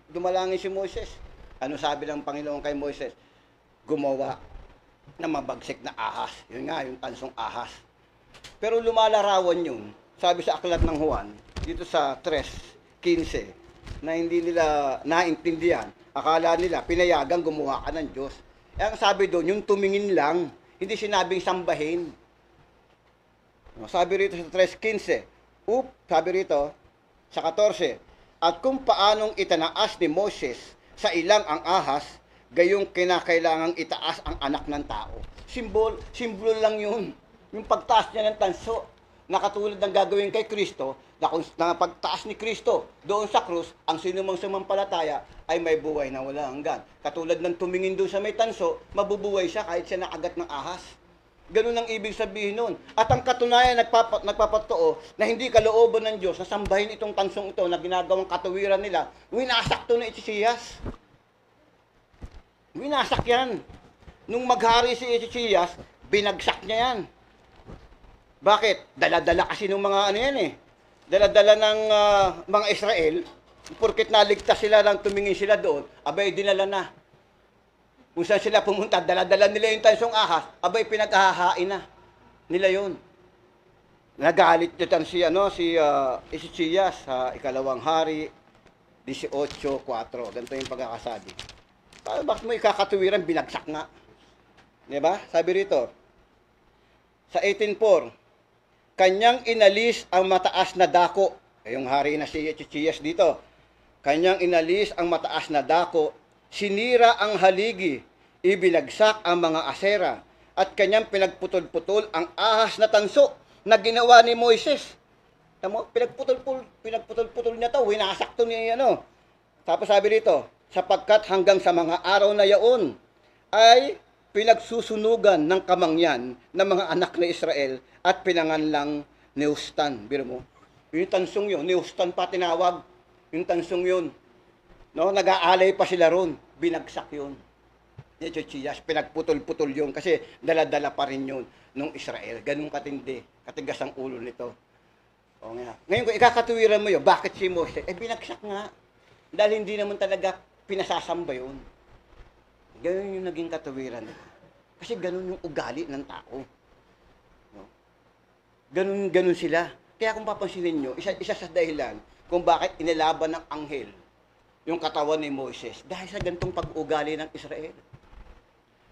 dumalangin si Moises. Ano sabi ng Panginoon kay Moises? Gumawa na mabagsik na ahas. Yun nga, yung tansong ahas. Pero lumalarawan yun, sabi sa aklat ng Juan, dito sa 3:15, na hindi nila naintindihan. Akala nila, pinayagang gumawa ka ng Diyos. Ang sabi doon, yung tumingin lang, hindi sinabing sambahin. Sabi rito sa 3:15, sabi rito sa 14, at kung paanong itanaas ni Moses sa ilang ang ahas, gayong kinakailangang itaas ang anak ng tao. Simbolo lang yun. Yung pagtaas niya ng tanso, na katulad ng gagawin kay Kristo, na pagtaas ni Kristo doon sa krus, ang sinumang sumampalataya ay may buhay na wala hanggan. Katulad ng tumingin doon sa may tanso, mabubuhay siya kahit siya nakagat ng ahas. Ganun ang ibig sabihin nun. At ang katunayan nagpapatoo na hindi kalooban ng Diyos na sambahin itong tansong ito na ginagawang katuwiran nila, winasak to na Ezechiyas. Winasak yan. Nung maghari si Ezechiyas, binagsak niya yan. Bakit? Dala-dala kasi ng mga ano yan eh. Dala-dala ng mga Israel, porket naligtas sila nang tumingin sila doon, abay dinala na. Kung saan sila pumunta, dala-dala nila yung tansong ahas, abay pinaghahain na nila yun. Nagalit dyan si Ezechiyas sa ikalawang hari, 18:4. Ganito yung pagkakasabi. Bakit mo ikakatuwiran, binagsak nga. Diba? Sabi rito, sa 18:4, kanyang inalis ang mataas na dako. Yung hari na si Ezechiyas dito. Kanyang inalis ang mataas na dako, sinira ang haligi, ibinagsak ang mga asera, at kanyang pinagputol-putol ang ahas na tanso na ginawa ni Moises. Tamo, pinagputol-putol niya to, winasak to ni ano. Tapos sabi rito, sapagkat hanggang sa mga araw na yaon ay pinagsusunugan ng kamangyan ng mga anak na Israel at pinanganlang Neustan. Biro mo, yung tansong yun, Neustan pa tinawag, yung tansong yun. No, nag-aalay pa sila ron, binagsak yun. Ezechiyas, pinagputol-putol yun kasi dala-dala pa rin yun nung Israel. Ganun katindi, katigas ang ulo nito. O nga. Ngayon kung ikakatuwiran mo yun, bakit si Moses? Binagsak nga. Dahil hindi naman talaga pinasasamba yun. Ganun yung naging katuwiran nila. Kasi ganun yung ugali ng tao. No? Ganun sila. Kaya kung papansinin nyo, isa sa dahilan kung bakit inilaban ng anghel yung katawan ni Moses, dahil sa gantong pag-ugali ng Israel.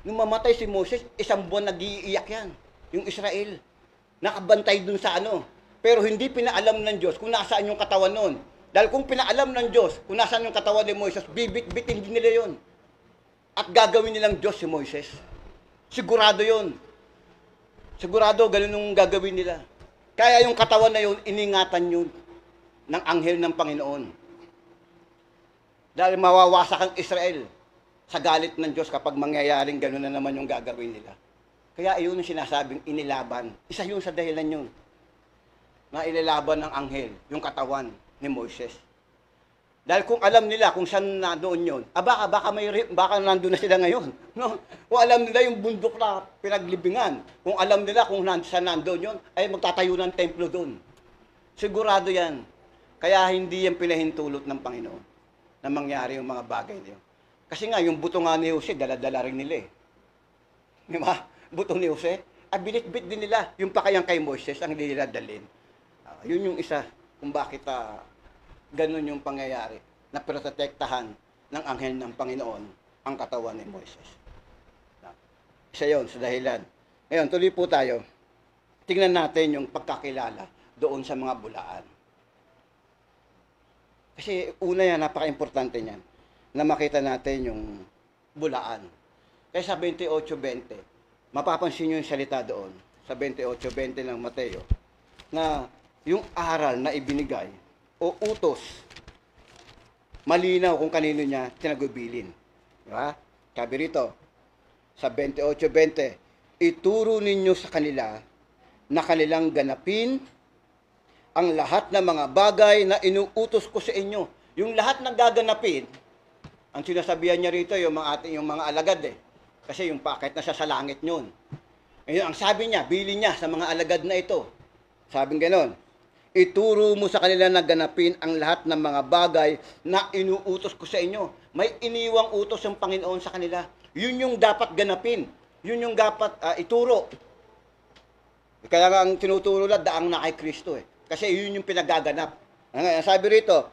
Nung mamatay si Moses, 1 buwan nag-iiyak yan, yung Israel. Nakabantay dun sa ano. Pero hindi pinaalam ng Diyos kung nasaan yung katawan nun. Dahil kung pinaalam ng Diyos kung nasaan yung katawan ni Moises, bibit-bitin din nila yun. At gagawin nilang Diyos si Moises. Sigurado yun. Sigurado, ganun yung gagawin nila. Kaya yung katawan na yun, iningatan yun ng anghel ng Panginoon. Dahil mawawasak ang Israel sa galit ng Diyos kapag mangyayaring gano'n na naman yung gagawin nila. Kaya yun yung sinasabing inilaban. Isa yun sa dahilan yun. Na inilaban ng anghel, yung katawan ni Moises. Dahil kung alam nila kung saan na doon yun, baka nandun na sila ngayon. No? Kung alam nila yung bundok na pinaglibingan, kung alam nila kung saan nandoon yun, ay magtatayo ng templo doon. Sigurado yan. Kaya hindi yan pinahintulot ng Panginoon na mangyari yung mga bagay niyo. Kasi nga, yung buto nga ni Jose, dala-dala rin nila eh. Di ba? Buto ni Jose, binit-bit din nila. Yung pakayang kay Moises, ang hindi nila dalhin. Yun yung isa kung bakit ganun yung pangyayari na protektahan ng anghel ng Panginoon ang katawan ni Moises. Isa yun sa dahilan. Ngayon, tuloy po tayo. Tingnan natin yung pagkakilala doon sa mga bulaan. Kasi una yan, napaka-importante niyan, na makita natin yung bulaan. Kaya sa 28:20, mapapansin nyo yung salita doon, sa 28:20 ng Mateo, na yung aral na ibinigay o utos, malinaw kung kanino niya tinagubilin. Diba? Sabi rito, sa 28:20, ituro ninyo sa kanila na kanilang ganapin ang lahat ng mga bagay na inuutos ko sa inyo. Yung lahat ng gaganapin, ang sinasabihan niya rito, yung mga alagad eh. Kasi yung packet na siya sa langit yun. Ngayon, ang sabi niya, bilin niya sa mga alagad na ito. Sabing ganon, ituro mo sa kanila na ganapin ang lahat ng mga bagay na inuutos ko sa inyo. May iniwang utos ng Panginoon sa kanila. Yun yung dapat ganapin. Yun yung dapat ituro. Kaya nga ang tinuturo na daang na kay Kristo eh. Kasi yun yung pinagaganap. Sabi rito,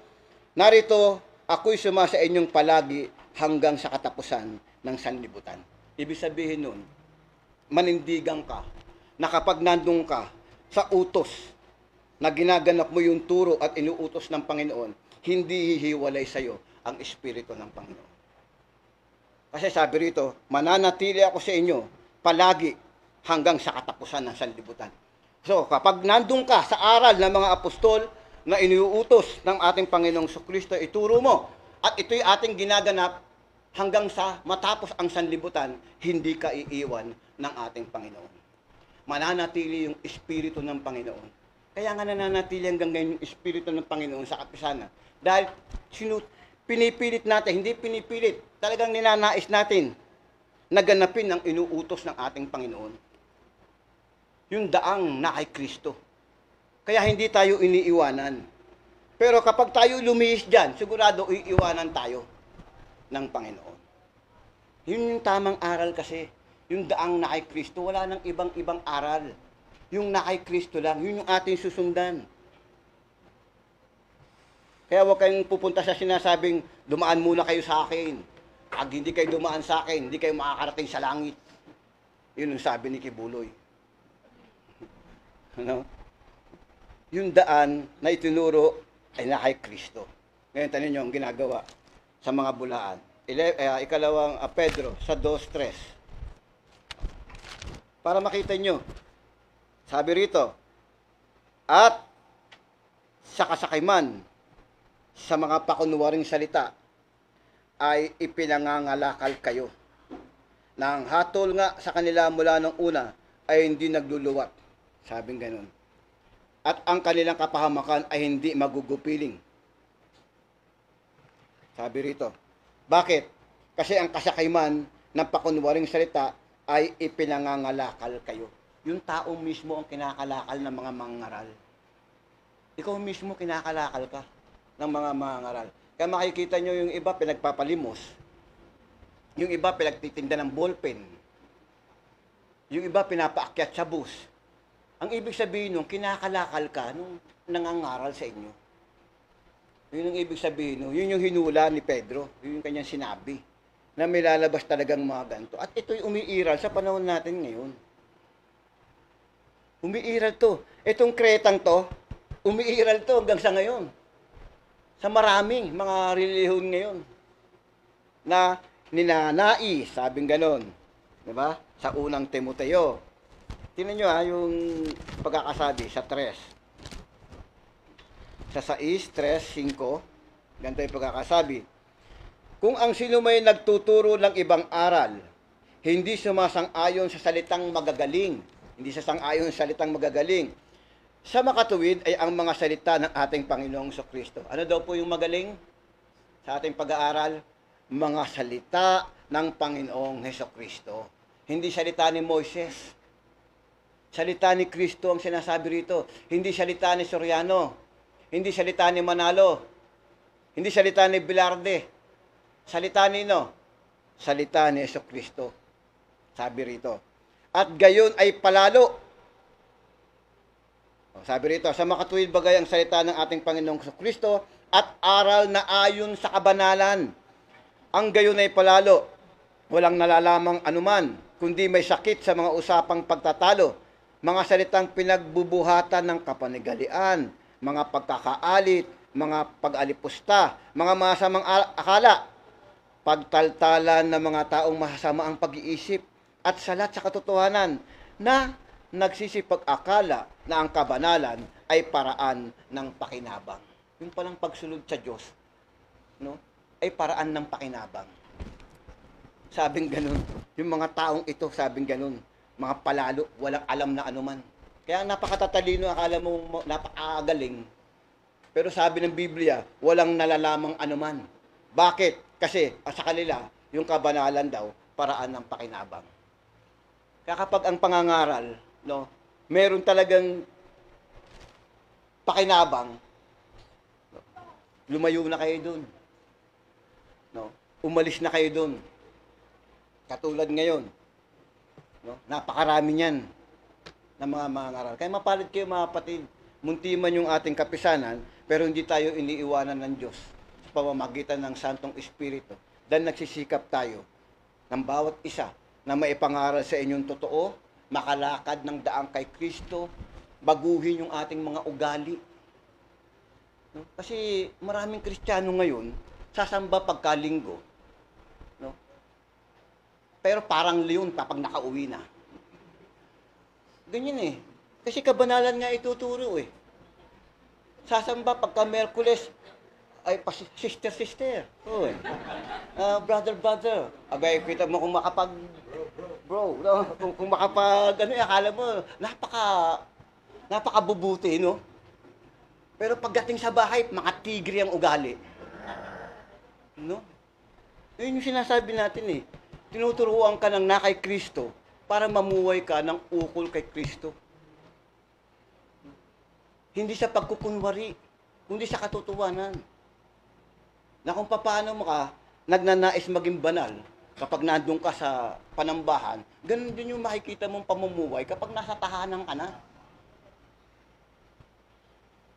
narito ako'y sumasa inyong palagi hanggang sa katapusan ng sanlibutan. Ibig sabihin nun, manindigan ka na kapag nandun ka sa utos na ginaganap mo yung turo at inuutos ng Panginoon, hindi hihiwalay sa iyo ang Espiritu ng Panginoon. Kasi sabi rito, mananatili ako sa inyo palagi hanggang sa katapusan ng sanlibutan. So, kapag nandun ka sa aral ng mga apostol na inuutos ng ating Panginoong Kristo, ituro mo. At ito'y ating ginaganap hanggang sa matapos ang sanlibutan, hindi ka iiwan ng ating Panginoon. Mananatili yung Espiritu ng Panginoon. Kaya nga nananatili hanggang ngayon yung Espiritu ng Panginoon sa kapisanan. Dahil pinipilit natin, hindi pinipilit, talagang ninanais natin na ganapin ang inuutos ng ating Panginoon. Yung daang na kay Kristo. Kaya hindi tayo iniiwanan. Pero kapag tayo lumihis dyan, sigurado iiwanan tayo ng Panginoon. Yun yung tamang aral kasi. Yung daang na kay Kristo, wala nang ibang aral. Yung na kay Kristo lang, yun yung ating susundan. Kaya huwag kayong pupunta sa sinasabing, dumaan muna kayo sa akin. Pag hindi kayo dumaan sa akin, hindi kayo makakarating sa langit. Yun ang sabi ni Kibuloy. Ano? Yung daan na itinuro ay na kay Kristo. Ngayon, tanin nyo ang ginagawa sa mga bulaan. Ikalawang Pedro sa 2:3. Para makita nyo, sabi rito, at sa kasakiman sa mga pakunwaring salita ay ipinangangalakal kayo. Na ang hatol nga sa kanila mula nung una ay hindi nagluluwat. Sabing ganun. At ang kanilang kapahamakan ay hindi magugupiling. Sabi rito. Bakit? Kasi ang kasakiman ng pakunwaring salita ay ipinangangalakal kayo. Yung tao mismo ang kinakalakal ng mga mangaral. Ikaw mismo kinakalakal ka ng mga mangaral. Kaya makikita nyo yung iba pinagpapalimos. Yung iba pinagtitinda ng ballpen. Yung iba pinapaakyat sa bus. Ang ibig sabihin nung kinakalakal ka nung nangangaral sa inyo. Yun ang ibig sabihin nung, yun yung hinula ni Pedro, yun yung kanyang sinabi, na may lalabas talagang mga ganito. At ito'y umiiral sa panahon natin ngayon. Umiiral to. Itong kretang to, umiiral to hanggang sa ngayon. Sa maraming mga relihon ngayon. Na ninanais, sabing ganon. Diba? Sa unang Timoteo. Tingnan nyo yung pagkakasabi sa 3. Sa 6, 3, 5, ganito yung pagkakasabi. Kung ang sino may nagtuturo ng ibang aral, hindi sumasang-ayon sa salitang magagaling, hindi sasang-ayon sa salitang magagaling, sa makatuwid ay ang mga salita ng ating Panginoong Kristo. Ano daw po yung magaling sa ating pag-aaral? Mga salita ng Panginoong Kristo. Hindi salita ni Moises. Salita ni Kristo ang sinasabi rito. Hindi salita ni Soriano. Hindi salita ni Manalo. Hindi salita ni Bilarde. Salita ni Salita ni Kristo. Sabi rito. At gayon ay palalo. Sabi rito, sa makatuwid bagay ang salita ng ating Panginoong Kristo at aral na ayon sa kabanalan. Ang gayon ay palalo. Walang nalalamang anuman, kundi may sakit sa mga usapang pagtatalo. Mga salitang pinagbubuhatan ng kapanigalian, mga pagkakaalit, mga pag-alipusta, mga masamang akala. pagtaltalan ng mga taong masasama ang pag-iisip at salat sa katotohanan na nagsisipag-akala na ang kabanalan ay paraan ng pakinabang. Yung palang pagsunod sa Diyos, no, ay paraan ng pakinabang. Sabing ganun. Yung mga taong ito, sabing ganun. Mga palalo, walang alam na anuman. Kaya napakatatalino, akala mo napakagaling. Pero sabi ng Biblia, walang nalalamang anuman. Bakit? Kasi sa kanila, yung kabanalan daw, paraan ng pakinabang. Kaya kapag ang pangangaral, no, meron talagang pakinabang, lumayo na kayo dun. No? Umalis na kayo dun. Katulad ngayon, no? Napakarami niyan ng mga mangangaral. Kaya mapalad kayo mga kapatid, munti man yung ating kapisanan, pero hindi tayo iniiwanan ng Diyos sa pamamagitan ng Santong Espiritu. Dahil nagsisikap tayo ng bawat isa na maipangaral sa inyong totoo, makalakad ng daang kay Kristo, baguhin yung ating mga ugali. No? Kasi maraming Kristiyano ngayon, sasamba pagkalinggo. No? Pero parang leon kapag nakauwi na. Ganyan eh. Kasi kabanalan nga ituturo eh. Sasamba pagka Merkules, ay sister. Oh, brother. Abay, kita mo kung makapag, bro, no? Kung makapag, akala mo, napakabubuti, no? Pero pagdating sa bahay, mga tigre ang ugali. No? Yun yung sinasabi natin eh. Tinuturuan ka ng na kay Kristo para mamuhay ka ng ukol kay Kristo. Hindi sa pagkukunwari, kundi sa katotohanan. Na kung paano mo ka nagnanais maging banal kapag nandun ka sa panambahan, ganun din yung makikita mong pamumuhay kapag nasa tahanan ka na.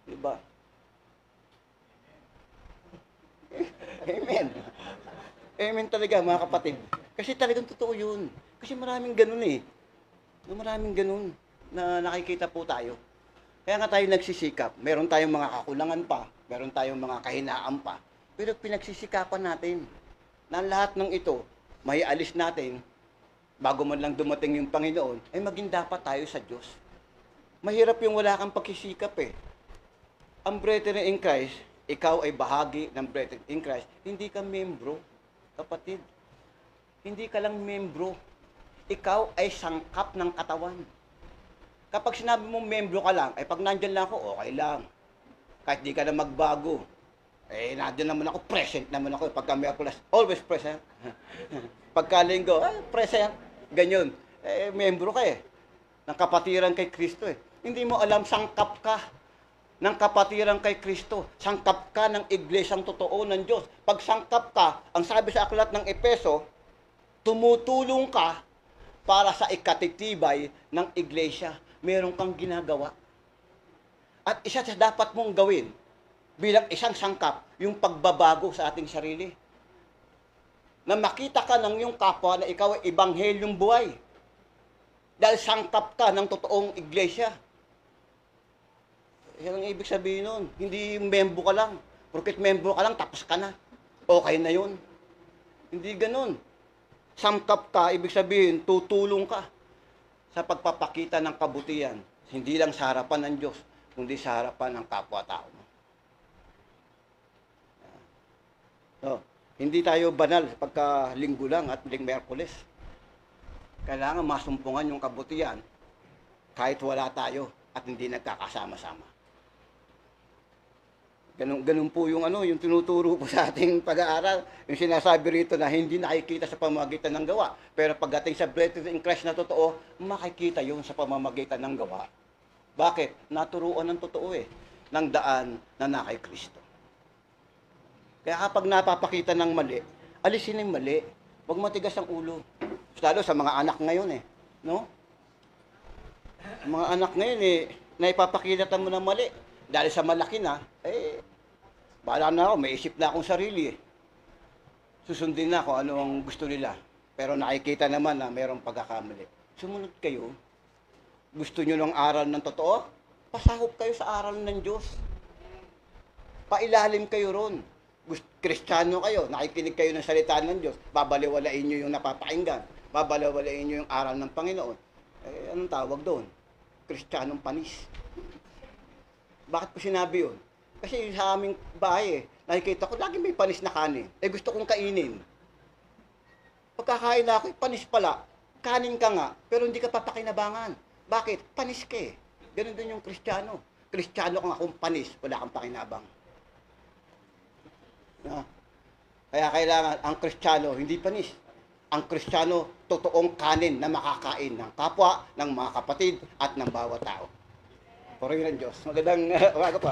Diba? Amen. Amen talaga mga kapatid. Kasi talagang totoo yun. Kasi maraming ganun eh. Maraming ganun na nakikita po tayo. Kaya nga tayo nagsisikap. Meron tayong mga kakulangan pa. Meron tayong mga kahinaan pa. Pero pinagsisikapan natin na lahat ng ito, may alis natin, bago man lang dumating yung Panginoon, ay maging dapat tayo sa Diyos. Mahirap yung wala kang pagsisikap eh. Ang brethren in Christ, ikaw ay bahagi ng brethren in Christ, hindi ka membro, kapatid. Hindi ka lang membro. Ikaw ay sangkap ng katawan. Kapag sinabi mong membro ka lang, ay pag nandyan lang ako, okay lang. Kahit di ka na magbago. Eh, nandyan naman ako, present naman ako. Pagka may plus, always present. Pagka linggo, present. Ganyan. Eh, membro ka eh. Ng kapatiran kay Kristo eh. Hindi mo alam, sangkap ka ng kapatiran kay Kristo. Sangkap ka ng iglesyang totoo ng Diyos. Pag sangkap ka, ang sabi sa aklat ng Epeso, tumutulong ka para sa ikatitibay ng iglesia. Meron kang ginagawa. At isa sa dapat mong gawin bilang isang sangkap, yung pagbabago sa ating sarili. Na makita ka ng iyong kapwa na ikaw ay ibanghelyong buhay. Dahil sangkap ka ng totoong iglesia. Yan ang ibig sabihin nun. Hindi membro ka lang. Porket membro ka lang, tapos ka na. Okay na yun. Hindi ganun. Sangkap ka, ibig sabihin, tutulong ka sa pagpapakita ng kabutihan. Hindi lang sa harapan ng Diyos, kundi sa harapan ng kapwa-tao mo. So, hindi tayo banal pagka linggo lang at Merkules. Kailangan masumpungan yung kabutihan kahit wala tayo at hindi nagkakasama-sama. Ganun po yung yung tinuturo po sa ating pag-aaral. Yung sinasabi rito na hindi nakikita sa pamamagitan ng gawa. Pero pagdating sa brethren in Christ na totoo, makikita yun sa pamamagitan ng gawa. Bakit? Naturuan ng totoo ng daan na nakay Kristo. Kaya kapag napapakita ng mali, alisin yung mali. Huwag matigas ang ulo. Lalo sa mga anak ngayon no? Mga anak ngayon na ipapakita mo ng mali. Dahil sa malaki na, bahala na ako, may isip na akong sarili Susundin na kung ano ang gusto nila. Pero nakikita naman na mayroong pagkakamali. Sumunod kayo. Gusto nyo ng aral ng totoo? Pasahop kayo sa aral ng Diyos. Pailalim kayo ron. Kristiyano kayo, nakikinig kayo ng salita ng Diyos, babaliwalain nyo yung napapakinggan, babaliwalain nyo yung aral ng Panginoon. Eh, anong tawag doon? Kristiyanong panis. Bakit ko sinabi yun? Kasi sa aming bahay, nakikita ko, lagi may panis na kanin. Eh, gusto kong kainin. Pagkakain na ako, panis pala. Kanin ka nga, pero hindi ka papakinabangan. Bakit? Panis ka eh. Ganun din yung Kristiyano. Kristiyano ka nga kung panis, wala kang pakinabang. Kaya kailangan ang Kristiyano hindi panis. Ang Kristiyano totoong kanin na makakain ng kapwa, ng mga kapatid at ng bawat tao. Purihin ng Diyos. Magandang umaga po.